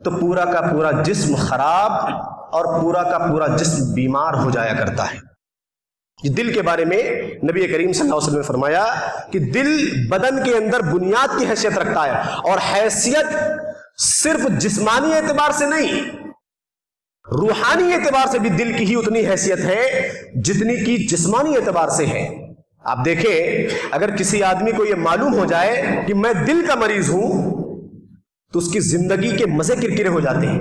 تو پورا کا پورا جسم خراب اور پورا کا پورا جسم بیمار ہو جایا کرتا ہے. دل کے بارے میں نبی کریم صلی اللہ علیہ وسلم نے فرمایا کہ دل بدن کے اندر بنیاد کی حیثیت رکھتا ہے، اور حیثیت صرف جسمانی اعتبار سے نہیں، روحانی اعتبار سے بھی دل کی ہی اتنی حیثیت ہے جتنی کی جسمانی اعتبار سے ہے. آپ دیکھیں، اگر کسی آدمی کو یہ معلوم ہو جائے کہ میں دل کا مریض ہوں تو اس کی زندگی کے مزے کرکرے ہو جاتے ہیں،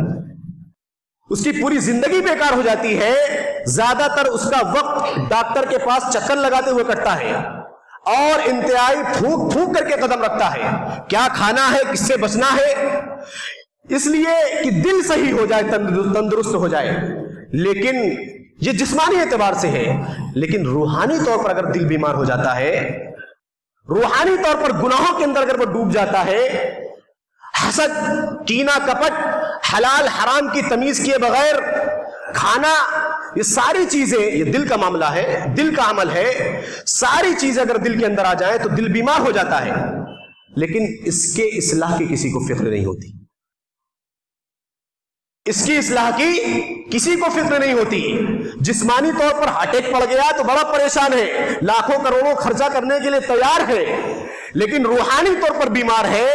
اس کی پوری زندگی بیکار ہو جاتی ہے. زیادہ تر اس کا وقت ڈاکٹر کے پاس چکر لگاتے ہوئے کٹتا ہے اور انتہائی پھونک پھونک کر کے قدم رکھتا ہے کیا کھانا ہے، کس سے بچنا ہے، اس لیے کہ دل صحیح ہو جائے، تندرست ہو جائے. لیکن یہ جسمانی اعتبار سے ہے، لیکن روحانی طور پر اگر دل بیمار ہو جاتا ہے، روحانی طور پر گناہوں کے اندر اگر وہ ڈوب جاتا ہے، حسد، کینہ، کپٹ، حلال حرام کی تمیز کیے بغیر کھانا، یہ ساری چیزیں، یہ دل کا معاملہ ہے، دل کا عمل ہے. ساری چیزیں اگر دل کے اندر آ جائیں تو دل بیمار ہو جاتا ہے، لیکن اس کے اصلاح کی کسی کو فکر نہیں ہوتی. اس کی اصلاح کی کسی کو فکر نہیں ہوتی. جسمانی طور پر ہارٹ اٹیک پڑ گیا تو بڑا پریشان ہے، لاکھوں کروڑوں خرچہ کرنے کے لیے تیار ہے، لیکن روحانی طور پر بیمار ہے.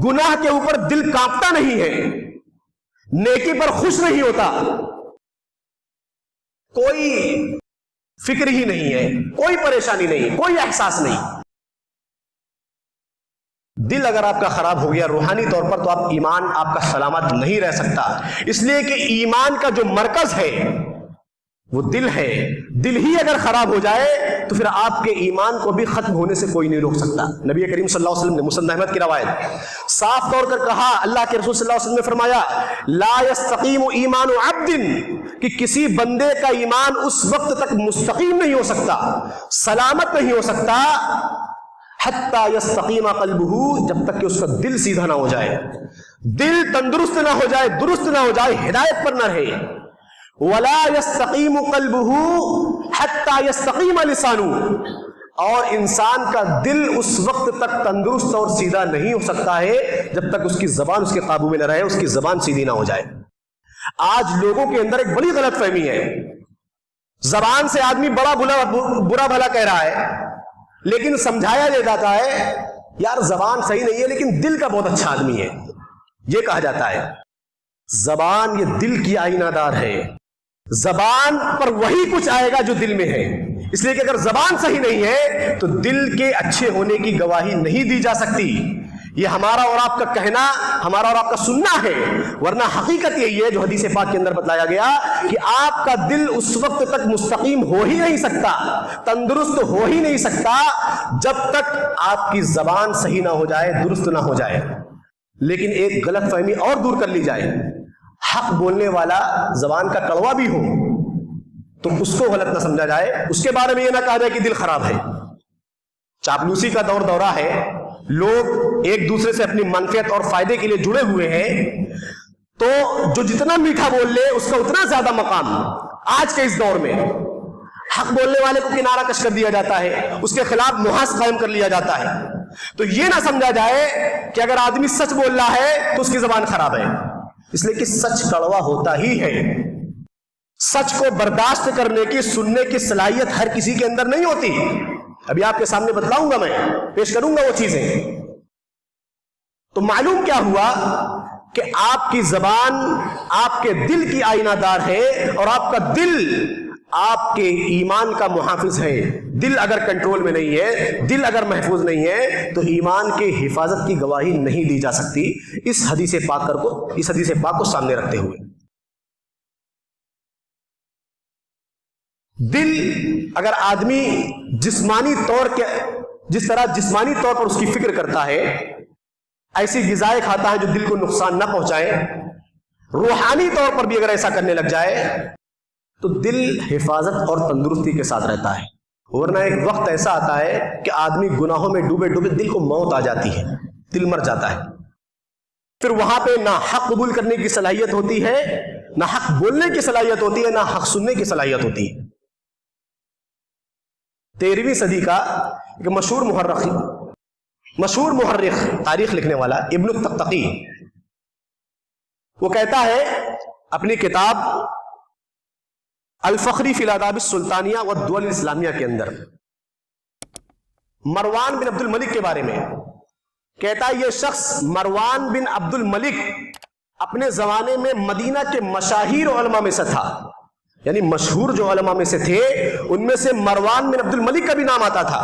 گناہ کے اوپر دل کانپتا نہیں ہے، نیکی پر خوش نہیں ہوتا، کوئی فکر ہی نہیں ہے، کوئی پریشانی نہیں، کوئی احساس نہیں. دل اگر آپ کا خراب ہو گیا روحانی طور پر تو آپ ایمان آپ کا سلامت نہیں رہ سکتا. اس لیے کہ ایمان کا جو مرکز ہے وہ دل ہے. دل ہی اگر خراب ہو جائے تو پھر آپ کے ایمان کو بھی ختم ہونے سے کوئی نہیں روک سکتا. نبی کریم صلی اللہ علیہ وسلم نے مسند احمد کی روایت صاف طور پر کہا، اللہ کے رسول صلی اللہ علیہ وسلم نے فرمایا لا یستقیم ایمان عبد، کہ کسی بندے کا ایمان اس وقت تک مستقیم نہیں ہو سکتا، سلامت نہیں ہو سکتا، حتی یستقیم قلبہ، جب تک کہ اس کا دل سیدھا نہ ہو جائے، دل تندرست نہ ہو جائے، درست نہ ہو جائے، ہدایت پر نہ رہے. ولا یستقیم قلبہ حتی یستقیم لسانہ، اور انسان کا دل اس وقت تک تندرست اور سیدھا نہیں ہو سکتا ہے جب تک اس کی زبان اس کے قابو میں نہ رہے، اس کی زبان سیدھی نہ ہو جائے. آج لوگوں کے اندر ایک بڑی غلط فہمی ہے، زبان سے آدمی بڑا برا بھلا کہہ رہا ہے، لیکن سمجھایا یہ جاتا ہے یار زبان صحیح نہیں ہے لیکن دل کا بہت اچھا آدمی ہے. یہ کہا جاتا ہے زبان یہ دل کی آئینہ دار ہے، زبان پر وہی کچھ آئے گا جو دل میں ہے. اس لیے کہ اگر زبان صحیح نہیں ہے تو دل کے اچھے ہونے کی گواہی نہیں دی جا سکتی. یہ ہمارا اور آپ کا کہنا، ہمارا اور آپ کا سننا ہے، ورنہ حقیقت یہی ہے جو حدیث پاک کے اندر بتلایا گیا کہ آپ کا دل اس وقت تک مستقیم ہو ہی نہیں سکتا، تندرست ہو ہی نہیں سکتا جب تک آپ کی زبان صحیح نہ ہو جائے، درست نہ ہو جائے. لیکن ایک غلط فہمی اور دور کر لی جائے، حق بولنے والا زبان کا کڑوا بھی ہو تو اس کو غلط نہ سمجھا جائے، اس کے بارے میں یہ نہ کہا جائے کہ دل خراب ہے. چاپلوسی کا دور دورہ ہے، لوگ ایک دوسرے سے اپنی منفعت اور فائدے کے لیے جڑے ہوئے ہیں، تو جو جتنا میٹھا بول لے اس کا اتنا زیادہ مقام. آج کے اس دور میں حق بولنے والے کو کنارہ کش کر دیا جاتا ہے، اس کے خلاف محاذ قائم کر لیا جاتا ہے. تو یہ نہ سمجھا جائے کہ اگر آدمی سچ بول رہا ہے تو اس کی زبان خراب ہے، اس لیے کہ سچ کڑوا ہوتا ہی ہے. سچ کو برداشت کرنے کی، سننے کی صلاحیت ہر کسی کے اندر نہیں ہوتی. ابھی آپ کے سامنے بتلاؤں گا، میں پیش کروں گا وہ چیزیں. تو معلوم کیا ہوا کہ آپ کی زبان آپ کے دل کی آئینہ دار ہے، اور آپ کا دل آپ کے ایمان کا محافظ ہے. دل اگر کنٹرول میں نہیں ہے، دل اگر محفوظ نہیں ہے تو ایمان کے حفاظت کی گواہی نہیں دی جا سکتی. اس حدیث پاک کو سامنے رکھتے ہوئے دل اگر آدمی جسمانی طور کے جس طرح جسمانی طور پر اس کی فکر کرتا ہے، ایسی غذائیں کھاتا ہے جو دل کو نقصان نہ پہنچائے، روحانی طور پر بھی اگر ایسا کرنے لگ جائے تو دل حفاظت اور تندرستی کے ساتھ رہتا ہے. ورنہ ایک وقت ایسا آتا ہے کہ آدمی گناہوں میں ڈوبے ڈوبے دل کو موت آ جاتی ہے، دل مر جاتا ہے. پھر وہاں پہ نہ حق قبول کرنے کی صلاحیت ہوتی ہے، نہ حق بولنے کی صلاحیت ہوتی ہے، نہ حق سننے کی صلاحیت ہوتی ہے. 13ویں صدی کا ایک مشہور محرخ، تاریخ لکھنے والا ابن الطقطقی، وہ کہتا ہے اپنی کتاب الفخری فی الآداب السلطانیہ والدول الاسلامیہ کے اندر مروان بن عبد الملک کے بارے میں کہتا ہے یہ شخص مروان بن عبد الملک اپنے زمانے میں مدینہ کے مشاہیر علماء میں سے تھا، یعنی مشہور جو علماء میں سے تھے ان میں سے مروان بن عبد الملک کا بھی نام آتا تھا.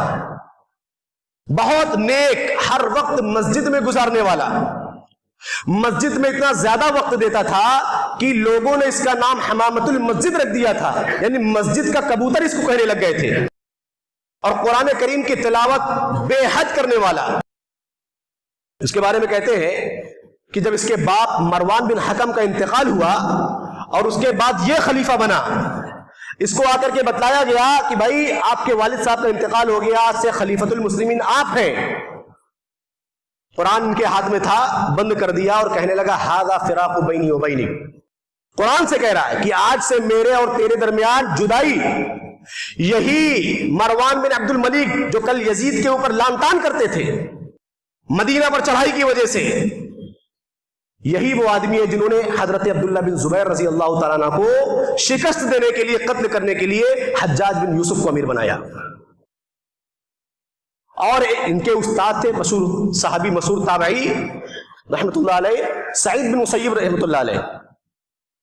بہت نیک، ہر وقت مسجد میں گزارنے والا، مسجد میں اتنا زیادہ وقت دیتا تھا کہ لوگوں نے اس کا نام حمامت المسجد رکھ دیا تھا، یعنی مسجد کا کبوتر اس کو کہنے لگ گئے تھے. اور قرآن کریم کی تلاوت بے حد کرنے والا. اس کے بارے میں کہتے ہیں کہ جب اس کے باپ مروان بن حکم کا انتقال ہوا اور اس کے بعد یہ خلیفہ بنا، اس کو آ کر کے بتلایا گیا کہ بھائی آپ کے والد صاحب کا انتقال ہو گیا، آج سے خلیفۃ المسلمین آپ ہیں. قرآن ان کے ہاتھ میں تھا، بند کر دیا اور کہنے لگا ھذا فراق بینی و بینک. قرآن سے کہہ رہا ہے کہ آج سے میرے اور تیرے درمیان جدائی. یہی مروان بن عبد الملک جو کل یزید کے اوپر لان تان کرتے تھے مدینہ پر چڑھائی کی وجہ سے، یہی وہ آدمی ہے جنہوں نے حضرت عبداللہ بن زبیر رضی اللہ تعالیٰ عنہ کو شکست دینے کے لیے، قتل کرنے کے لیے حجاج بن یوسف کو امیر بنایا. اور ان کے استاد تھے مشہور صحابی، مشہور تابعی رحمۃ اللہ علیہ، سعید بن مسیب رحمۃ اللہ علیہ.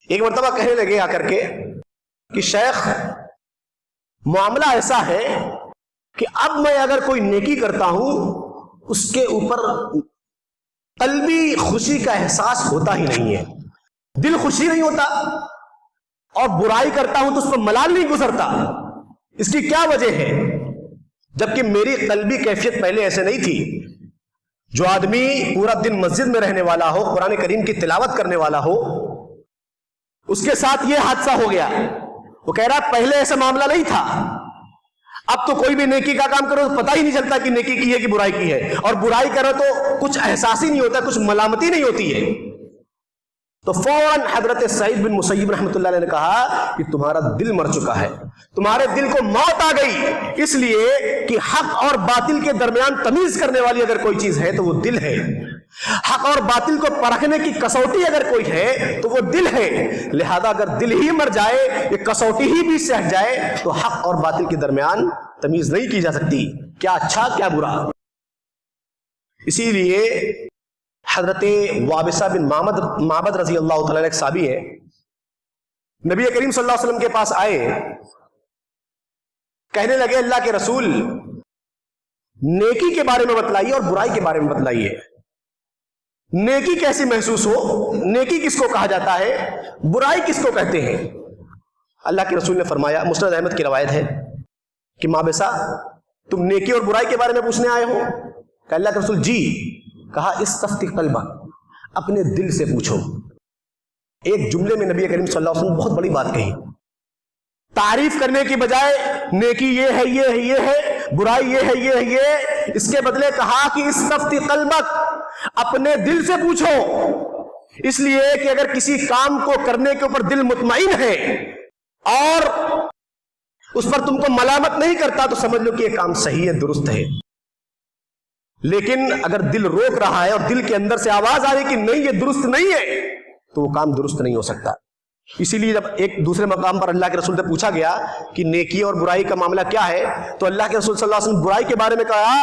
ایک مرتبہ کہنے لگے آ کر کے کہ شیخ معاملہ ایسا ہے کہ اب میں اگر کوئی نیکی کرتا ہوں اس کے اوپر قلبی خوشی کا احساس ہوتا ہی نہیں ہے، دل خوشی نہیں ہوتا، اور برائی کرتا ہوں تو اس پر ملال نہیں گزرتا. اس کی کیا وجہ ہے؟ جبکہ میری قلبی کیفیت پہلے ایسے نہیں تھی. جو آدمی پورا دن مسجد میں رہنے والا ہو، قرآن کریم کی تلاوت کرنے والا ہو، اس کے ساتھ یہ حادثہ ہو گیا. وہ کہہ رہا پہلے ایسا معاملہ نہیں تھا، اب تو کوئی بھی نیکی کا کام کرو پتہ ہی نہیں چلتا کہ نیکی کی ہے کہ برائی کی ہے، اور برائی کرو تو کچھ احساس ہی نہیں ہوتا، کچھ ملامتی نہیں ہوتی ہے. تو فوراً حضرت سعید بن مسیب رحمۃ اللہ علیہ نے کہا کہ تمہارا دل مر چکا ہے، تمہارے دل کو موت آ گئی، اس لیے کہ حق اور باطل کے درمیان تمیز کرنے والی اگر کوئی چیز ہے تو وہ دل ہے. حق اور باطل کو پرکھنے کی کسوٹی اگر کوئی ہے تو وہ دل ہے. لہذا اگر دل ہی مر جائے، یہ کسوٹی ہی بھی سہ جائے، تو حق اور باطل کے درمیان تمیز نہیں کی جا سکتی، کیا اچھا کیا برا. اسی لیے حضرت وابصہ بن معبد رضی اللہ تعالیٰ ایک صحابی ہے، نبی کریم صلی اللہ علیہ وسلم کے پاس آئے، کہنے لگے اللہ کے رسول نیکی کے بارے میں بتلائیے اور برائی کے بارے میں بتلائیے. نیکی کیسی محسوس ہو، نیکی کس کو کہا جاتا ہے، برائی کس کو کہتے ہیں. اللہ کے رسول نے فرمایا، مسند احمد کی روایت ہے کہ مابسا تم نیکی اور برائی کے بارے میں پوچھنے آئے ہو؟ کہ اللہ کے رسول جی. کہا استفتی قلبک، اپنے دل سے پوچھو. ایک جملے میں نبی کریم صلی اللہ علیہ وسلم بہت بڑی بات کہی. تعریف کرنے کی بجائے نیکی یہ ہے یہ ہے یہ ہے، برائی یہ ہے یہ ہے یہ، اس کے بدلے کہا کہ استفتی قلبک، اپنے دل سے پوچھو. اس لیے کہ اگر کسی کام کو کرنے کے اوپر دل مطمئن ہے اور اس پر تم کو ملامت نہیں کرتا تو سمجھ لو کہ یہ کام صحیح ہے، درست ہے. لیکن اگر دل روک رہا ہے اور دل کے اندر سے آواز آ رہی کہ نہیں یہ درست نہیں ہے، تو وہ کام درست نہیں ہو سکتا. اسی لیے جب ایک دوسرے مقام پر اللہ کے رسول سے پوچھا گیا کہ نیکی اور برائی کا معاملہ کیا ہے، تو اللہ کے رسول صلی اللہ علیہ وسلم برائی کے بارے میں کہا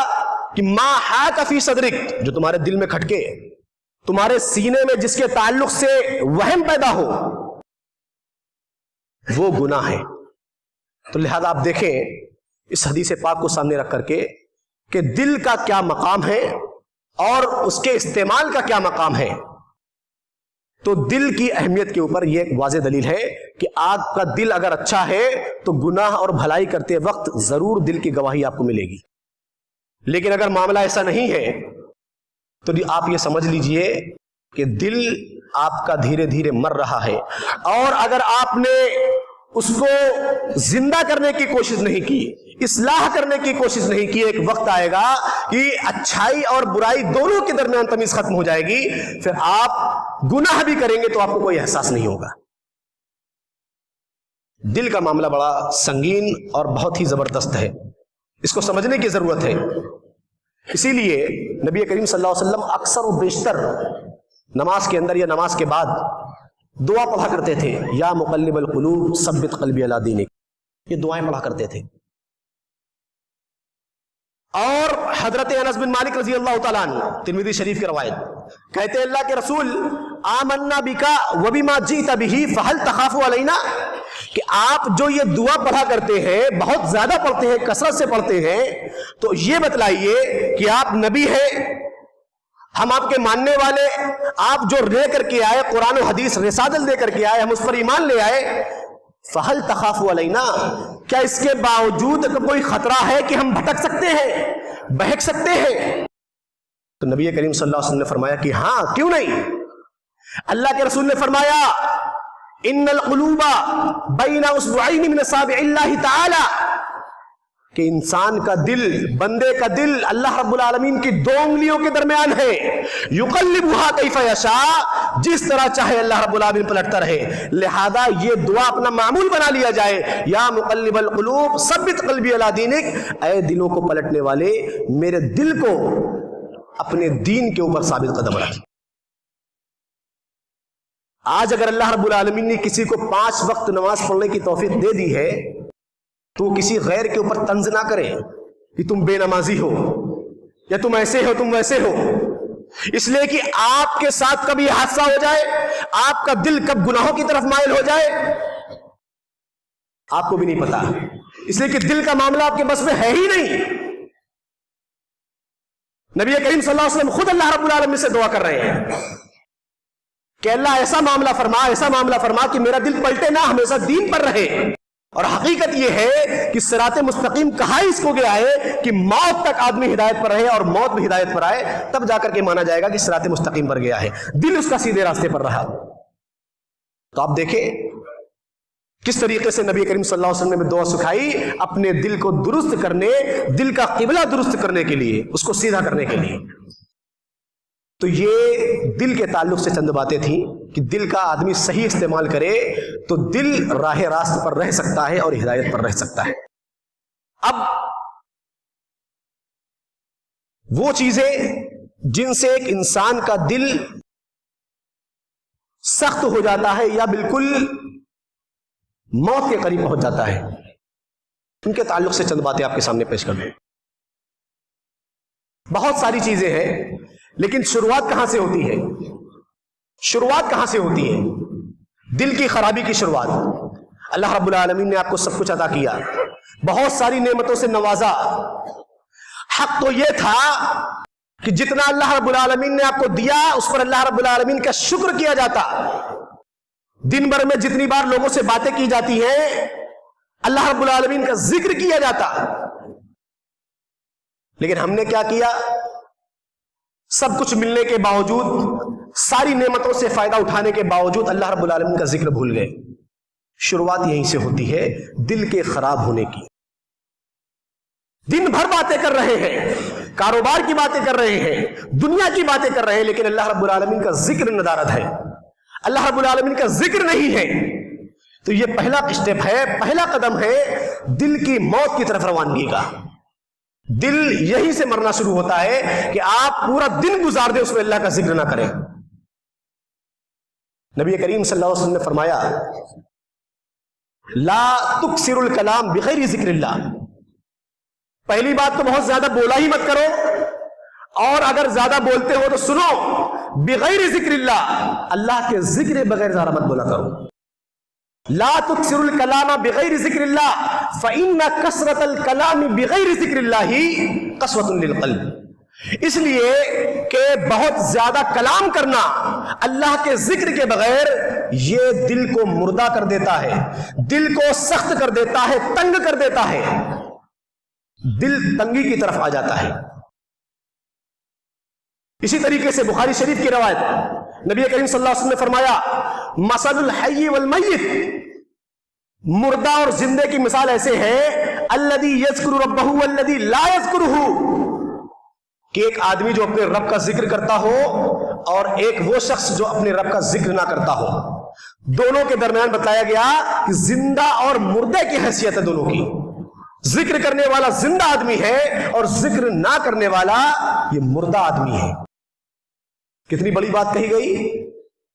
کہ ما حاک فی صدرک، جو تمہارے دل میں کھٹکے، تمہارے سینے میں جس کے تعلق سے وہم پیدا ہو، وہ گناہ ہے. تو لہذا آپ دیکھیں اس حدیث پاک کو سامنے رکھ کر کے کہ دل کا کیا مقام ہے اور اس کے استعمال کا کیا مقام ہے. تو دل کی اہمیت کے اوپر یہ ایک واضح دلیل ہے کہ آپ کا دل اگر اچھا ہے تو گناہ اور بھلائی کرتے وقت ضرور دل کی گواہی آپ کو ملے گی. لیکن اگر معاملہ ایسا نہیں ہے تو آپ یہ سمجھ لیجئے کہ دل آپ کا دھیرے دھیرے مر رہا ہے، اور اگر آپ نے اس کو زندہ کرنے کی کوشش نہیں کی، اصلاح کرنے کی کوشش نہیں کی، ایک وقت آئے گا کہ اچھائی اور برائی دونوں کے درمیان تمیز ختم ہو جائے گی، پھر آپ گناہ بھی کریں گے تو آپ کو کوئی احساس نہیں ہوگا. دل کا معاملہ بڑا سنگین اور بہت ہی زبردست ہے، اس کو سمجھنے کی ضرورت ہے. اسی لیے نبی کریم صلی اللہ علیہ وسلم اکثر و بیشتر نماز کے اندر یا نماز کے بعد دعا پڑھا کرتے تھے، یا مقلب القلوب ثبت قلبی علی دینک، یہ دعائیں پڑھا کرتے تھے. اور حضرت انس بن مالک رضی اللہ تعالیٰ عنہ، ترمذی شریف کی روایت، کہتے ہیں اللہ کے رسول آمنا بکا وبما جئت بہ فہل تخاف علینا، کہ آپ جو یہ دعا پڑھا کرتے ہیں، بہت زیادہ پڑھتے ہیں، کثرت سے پڑھتے ہیں، تو یہ بتلائیے کہ آپ نبی ہیں، ہم آپ کے ماننے والے، آپ جو لے کر کے آئے قرآن و حدیث رسالت لے کر کے آئے، ہم اس پر ایمان لے آئے، فہل تخاف علینا، کیا اس کے باوجود کوئی خطرہ ہے کہ ہم بھٹک سکتے ہیں، بہک سکتے ہیں؟ تو نبی کریم صلی اللہ علیہ وسلم نے فرمایا کہ ہاں، کیوں نہیں. اللہ کے رسول نے فرمایا ان القلوب بین اصبعین من اصابع اللہ تعالی، کہ انسان کا دل، بندے کا دل اللہ رب العالمین کی 2 انگلیوں کے درمیان ہے، یقلبها کیف یشاء، جس طرح چاہے اللہ رب العالمین پلٹتا رہے. لہذا یہ دعا اپنا معمول بنا لیا جائے، یا مقلب القلوب ثبت قلبی علی دینک، اے دلوں کو پلٹنے والے میرے دل کو اپنے دین کے اوپر ثابت قدم رکھ. آج اگر اللہ رب العالمین نے کسی کو 5 وقت نماز پڑھنے کی توفیق دے دی ہے تو وہ کسی غیر کے اوپر طنز نہ کرے کہ تم بے نمازی ہو، یا تم ایسے ہو، تم ویسے ہو. اس لیے کہ آپ کے ساتھ کبھی حادثہ ہو جائے، آپ کا دل کب گناہوں کی طرف مائل ہو جائے آپ کو بھی نہیں پتا، اس لیے کہ دل کا معاملہ آپ کے بس میں ہے ہی نہیں. نبی کریم صلی اللہ علیہ وسلم خود اللہ رب العالمین سے دعا کر رہے ہیں کہ اللہ ایسا معاملہ فرما، ایسا معاملہ فرما کہ میرا دل پلٹے نہ، ہمیشہ دین پر رہے. اور حقیقت یہ ہے کہ صراط مستقیم کہا اس کو گیا ہے کہ موت تک آدمی ہدایت پر رہے، اور موت بھی ہدایت پر آئے تب جا کر کے مانا جائے گا کہ صراط مستقیم پر گیا ہے، دل اس کا سیدھے راستے پر رہا. تو آپ دیکھیں کس طریقے سے نبی کریم صلی اللہ علیہ وسلم نے دعا سکھائی اپنے دل کو درست کرنے، دل کا قبلہ درست کرنے کے لیے، اس کو سیدھا کرنے کے لیے. تو یہ دل کے تعلق سے چند باتیں تھیں کہ دل کا آدمی صحیح استعمال کرے تو دل راہ راست پر رہ سکتا ہے اور ہدایت پر رہ سکتا ہے. اب وہ چیزیں جن سے ایک انسان کا دل سخت ہو جاتا ہے یا بالکل موت کے قریب پہنچ جاتا ہے، ان کے تعلق سے چند باتیں آپ کے سامنے پیش کر دوں. بہت ساری چیزیں ہیں، لیکن شروعات کہاں سے ہوتی ہے؟ شروعات کہاں سے ہوتی ہے؟ دل کی خرابی کی شروعات. اللہ رب العالمین نے آپ کو سب کچھ عطا کیا، بہت ساری نعمتوں سے نوازا. حق تو یہ تھا کہ جتنا اللہ رب العالمین نے آپ کو دیا اس پر اللہ رب العالمین کا شکر کیا جاتا. دن بھر میں جتنی بار لوگوں سے باتیں کی جاتی ہیں اللہ رب العالمین کا ذکر کیا جاتا. لیکن ہم نے کیا کیا؟ سب کچھ ملنے کے باوجود، ساری نعمتوں سے فائدہ اٹھانے کے باوجود اللہ رب العالمین کا ذکر بھول گئے. شروعات یہیں سے ہوتی ہے دل کے خراب ہونے کی. دن بھر باتیں کر رہے ہیں، کاروبار کی باتیں کر رہے ہیں، دنیا کی باتیں کر رہے ہیں، لیکن اللہ رب العالمین کا ذکر ندارت ہے، اللہ رب العالمین کا ذکر نہیں ہے. تو یہ پہلا اسٹیپ ہے، پہلا قدم ہے دل کی موت کی طرف روانگی کا. دل یہیں سے مرنا شروع ہوتا ہے کہ آپ پورا دن گزار دیں اس میں اللہ کا ذکر نہ کریں. نبی کریم صلی اللہ علیہ وسلم نے فرمایا لا تکثر الکلام بغیر ذکر اللہ. پہلی بات تو بہت زیادہ بولا ہی مت کرو، اور اگر زیادہ بولتے ہو تو سنو بغیر ذکر اللہ، اللہ کے ذکر بغیر زیادہ مت بولا کرو. لا تکثر الکلام بغیر ذکر اللہ فإن کثرت الکلام بغیر ذکر اللہ قسوۃ للقلب. اس لیے کہ بہت زیادہ کلام کرنا اللہ کے ذکر کے بغیر یہ دل کو مردہ کر دیتا ہے، دل کو سخت کر دیتا ہے، تنگ کر دیتا ہے، دل تنگی کی طرف آ جاتا ہے. اسی طریقے سے بخاری شریف کی روایت نبی کریم صلی اللہ علیہ وسلم نے فرمایا مثل الحی والمیت، مردہ اور زندے کی مثال ایسے ہے الذی یذکر ربہ والذی لا یذکرہ، کہ ایک آدمی جو اپنے رب کا ذکر کرتا ہو اور ایک وہ شخص جو اپنے رب کا ذکر نہ کرتا ہو. دونوں کے درمیان بتایا گیا کہ زندہ اور مردے کی حیثیت ہے دونوں کی. ذکر کرنے والا زندہ آدمی ہے اور ذکر نہ کرنے والا یہ مردہ آدمی ہے. کتنی بڑی بات کہی گئی.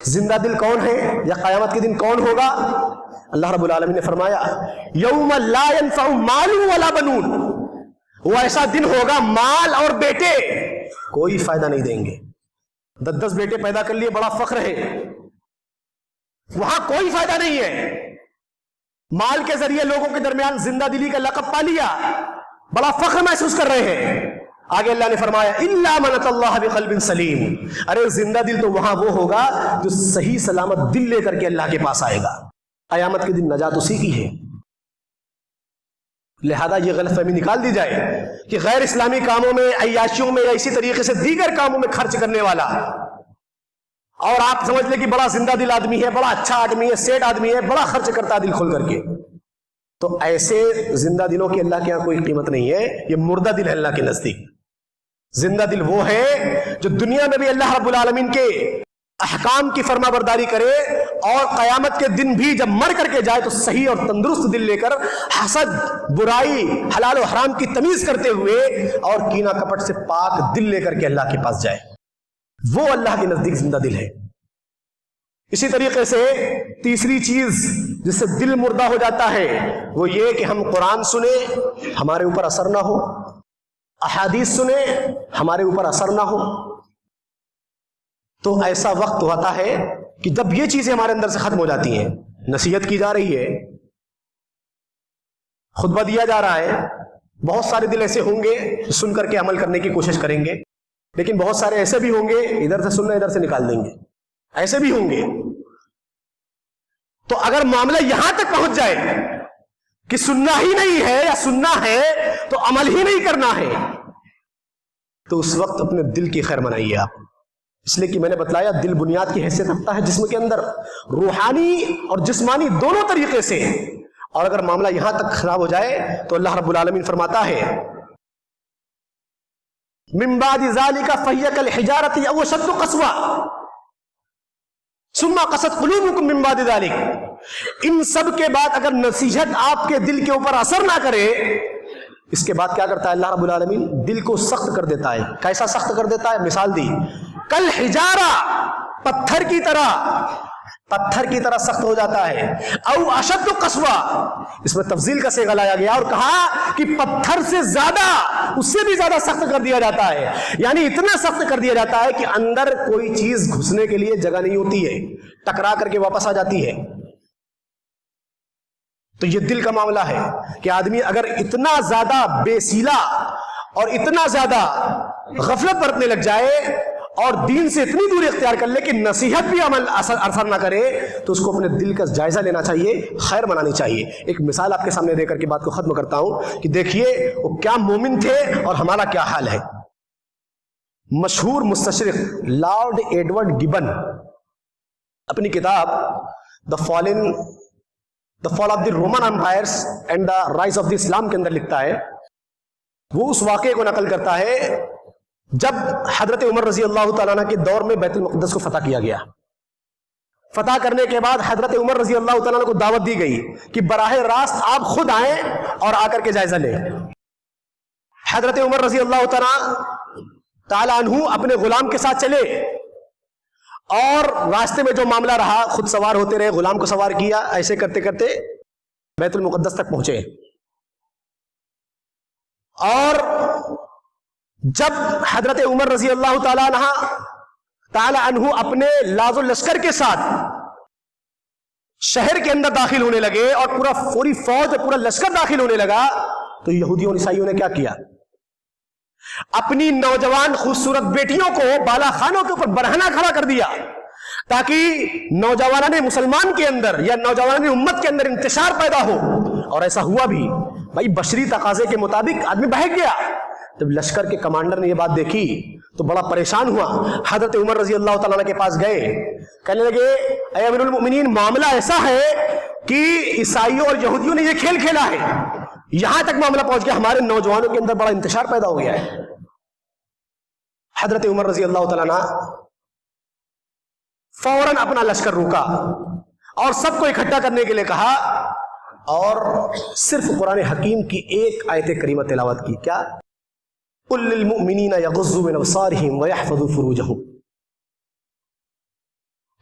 زندہ دل کون ہے یا قیامت کے دن کون ہوگا؟ اللہ رب العالمین نے فرمایا یوم لا ينفع مال ولا بنون، وہ ایسا دن ہوگا مال اور بیٹے کوئی فائدہ نہیں دیں گے۔ 10 بیٹے پیدا کر لیے بڑا فخر ہے، وہاں کوئی فائدہ نہیں ہے۔ مال کے ذریعے لوگوں کے درمیان زندہ دلی کا لقب پا لیا، بڑا فخر محسوس کر رہے ہیں۔ آگے اللہ نے فرمایا الا من اتى اللہ بقلب سلیم، ارے زندہ دل تو وہاں وہ ہوگا جو صحیح سلامت دل لے کر کے اللہ کے پاس آئے گا۔ قیامت کے دن نجات اسی کی ہے۔ لہذا یہ غلط فہمی نکال دی جائے کہ غیر اسلامی کاموں میں، عیاشیوں میں یا اسی طریقے سے دیگر کاموں میں خرچ کرنے والا، اور آپ سمجھ لیں کہ بڑا زندہ دل آدمی ہے، بڑا اچھا آدمی ہے، سیٹ آدمی ہے، بڑا خرچ کرتا ہے دل کھول کر کے، تو ایسے زندہ دلوں کی اللہ کے یہاں کوئی قیمت نہیں ہے، یہ مردہ دل ہے اللہ کے نزدیک۔ زندہ دل وہ ہے جو دنیا میں بھی اللہ رب العالمین کے احکام کی فرما برداری کرے، اور قیامت کے دن بھی جب مر کر کے جائے تو صحیح اور تندرست دل لے کر حسد، برائی، حلال و حرام کی تمیز کرتے ہوئے اور کینہ کپٹ سے پاک دل لے کر کے اللہ کے پاس جائے، وہ اللہ کے نزدیک زندہ دل ہے۔ اسی طریقے سے تیسری چیز جس سے دل مردہ ہو جاتا ہے وہ یہ کہ ہم قرآن سنیں ہمارے اوپر اثر نہ ہو، احادیث سنیں ہمارے اوپر اثر نہ ہو۔ تو ایسا وقت ہوتا ہے کہ جب یہ چیزیں ہمارے اندر سے ختم ہو جاتی ہیں، نصیحت کی جا رہی ہے، خطبہ دیا جا رہا ہے، بہت سارے دل ایسے ہوں گے سن کر کے عمل کرنے کی کوشش کریں گے، لیکن بہت سارے ایسے بھی ہوں گے ادھر سے سننا ادھر سے نکال دیں گے، ایسے بھی ہوں گے۔ تو اگر معاملہ یہاں تک پہنچ جائے کہ سننا ہی نہیں ہے یا سننا ہے تو عمل ہی نہیں کرنا ہے، تو اس وقت اپنے دل کی خیر منائیے آپ، اس لیے کہ میں نے بتلایا دل بنیاد کی حیثیت رکھتا ہے جسم کے اندر، روحانی اور جسمانی دونوں طریقے سے، اور اگر معاملہ یہاں تک خراب ہو جائے تو اللہ رب العالمین فرماتا ہے من بعد ذلك فهي كالحجارة أو أشد قسوة ثم قست قلوبكم من بعد ذلك، ان سب کے بعد اگر نصیحت آپ کے دل کے اوپر اثر نہ کرے، اس کے بعد کیا کرتا ہے اللہ رب العالمین؟ دل کو سخت کر دیتا ہے۔ کیسا سخت کر دیتا ہے؟ مثال دی، کل حجارہ، پتھر کی طرح سخت ہو جاتا ہے، او اشد قسوہ، اس میں تفضیل کا صیغہ لایا گیا اور کہا کہ پتھر سے زیادہ، اس سے بھی زیادہ سخت کر دیا جاتا ہے، یعنی اتنا سخت کر دیا جاتا ہے کہ اندر کوئی چیز گھسنے کے لیے جگہ نہیں ہوتی ہے، ٹکرا کر کے واپس آ جاتی ہے۔ تو یہ دل کا معاملہ ہے کہ آدمی اگر اتنا زیادہ بے سیلا اور اتنا زیادہ غفلت برتنے لگ جائے اور دین سے اتنی دوری اختیار کر لے کہ نصیحت بھی عمل اثر نہ کرے، تو اس کو اپنے دل کا جائزہ لینا چاہیے، خیر منانی چاہیے۔ ایک مثال آپ کے سامنے دے کر کے بات کو ختم کرتا ہوں کہ دیکھیے وہ کیا مومن تھے اور ہمارا کیا حال ہے۔ مشہور مستشرق لارڈ ایڈورڈ گبن اپنی کتاب the fall of the Roman empires and the rise of the Islam کے اندر لکھتا ہے، وہ اس واقعے کو نقل کرتا ہے جب حضرت عمر رضی اللہ تعالیٰ عنہ کے دور میں بیت المقدس کو فتح کیا گیا۔ فتح کرنے کے بعد حضرت عمر رضی اللہ تعالیٰ عنہ کو دعوت دی گئی کہ براہ راست آپ خود آئیں اور آ کر کے جائزہ لیں۔ حضرت عمر رضی اللہ تعالیٰ عنہ اپنے غلام کے ساتھ چلے اور راستے میں جو معاملہ رہا، خود سوار ہوتے رہے، غلام کو سوار کیا، ایسے کرتے کرتے بیت المقدس تک پہنچے، اور جب حضرت عمر رضی اللہ تعالیٰ عنہ اپنے لاز و لشکر کے ساتھ شہر کے اندر داخل ہونے لگے اور پوری فوج اور پورا لشکر داخل ہونے لگا، تو یہودیوں عیسائیوں نے کیا کیا؟ اپنی نوجوان خوبصورت بیٹیوں کو بالا خانوں کے اوپر برہنہ کھڑا کر دیا تاکہ نوجوانان مسلمان کے اندر یا نوجوانان امت کے اندر انتشار پیدا ہو، اور ایسا ہوا بھی۔ بھائی بشری تقاضے کے مطابق آدمی بہک گیا۔ جب لشکر کے کمانڈر نے یہ بات دیکھی تو بڑا پریشان ہوا، حضرت عمر رضی اللہ تعالیٰ عنہ کے پاس گئے، کہنے لگے اے امیر المؤمنین، معاملہ ایسا ہے کہ عیسائیوں اور یہودیوں نے یہ کھیل کھیلا ہے، یہاں تک معاملہ پہنچ گیا، ہمارے نوجوانوں کے اندر بڑا انتشار پیدا ہو گیا ہے۔ حضرت عمر رضی اللہ تعالیٰ عنہ فوراً اپنا لشکر روکا اور سب کو اکٹھا کرنے کے لیے کہا، اور صرف قرآن حکیم کی ایک آیت کریمہ تلاوت کی۔ کیا؟ قل للمؤمنین یغضوا من ابصارہم ویحفظوا فروجہم۔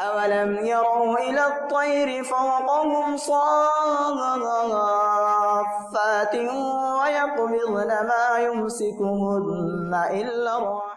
أولم يروا إلى الطير فوقهم صافات ويقبضن ما يمسكهن إلا الرحمن